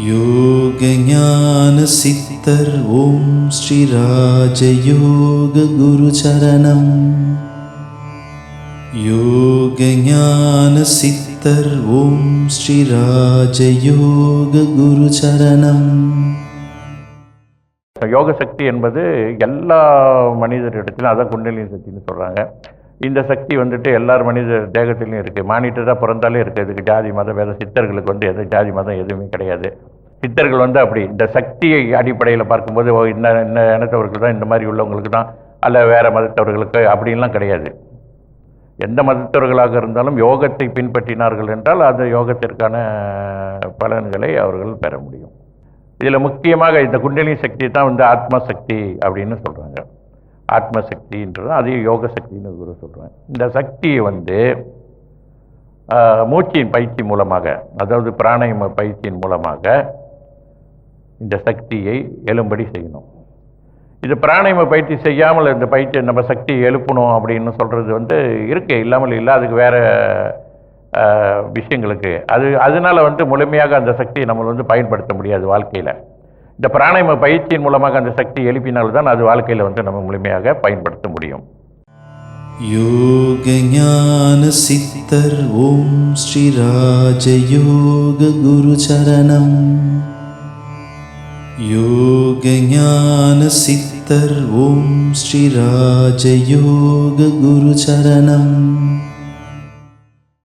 யோக ஞான சித்தர் ஓம் ஸ்ரீ ராஜயோக குரு சரணம். யோக ஞான சித்தர் ஓம் ஸ்ரீ ராஜயோக குரு சரணம். யோக சக்தி என்பது எல்லா மனிதரிடத்திலும், அதான் குண்டலினி சக்தின்னு சொல்கிறாங்க. இந்த சக்தி வந்துட்டு எல்லார் மனித தேகத்திலையும் இருக்குது. மானிட்டராக பிறந்தாலே இருக்குது. இதுக்கு ஜாதி மதம் வேத சித்தர்களுக்கு எது ஜாதி மதம் எதுவுமே கிடையாது. சித்தர்கள் அப்படி இந்த சக்தியை அடிப்படையில் பார்க்கும்போது இந்த இனத்தவர்களுக்கு தான், இந்த மாதிரி உள்ளவங்களுக்கு தான், அல்ல வேறு மதத்தவர்களுக்கு அப்படின்லாம் கிடையாது. எந்த மதத்தவர்களாக இருந்தாலும் யோகத்தை பின்பற்றினார்கள் என்றால் அந்த யோகத்திற்கான பலன்களை அவர்கள் பெற முடியும். இதில் முக்கியமாக இந்த குண்டலினி சக்தி தான் ஆத்ம சக்தி அப்படின்னு சொல்கிறாங்க. ஆத்ம சக்தின்றது அதையும் யோக சக்தின்னு குரு சொல்கிறேன். இந்த சக்தியை மூச்சின் பயிற்சி மூலமாக, அதாவது பிராணாயாம பயிற்சியின் மூலமாக இந்த சக்தியை எழும்படி செய்யணும். இது பிராணாயாம பயிற்சி செய்யாமல் இந்த பயிற்சியை நம்ம சக்தியை எழுப்பணும் அப்படின்னு சொல்கிறது இருக்கு, இல்லாமல் இல்லை. அதுக்கு வேறு விஷயங்களுக்கு அதனால முழுமையாக அந்த சக்தியை நம்ம பயன்படுத்த முடியாது வாழ்க்கையில். இந்த பிராணாயாம பயிற்சியின் மூலமாக அந்த சக்தி எழுப்பினால்தான் அது வாழ்க்கையில் நம்ம முழுமையாக பயன்படுத்த முடியும். யோக ஞான சித்தர் ஓம் ஸ்ரீ ராஜயோக குரு சரணம். யோக ஞான சித்தர் ஓம் ஸ்ரீ ராஜயோக குரு சரணம்.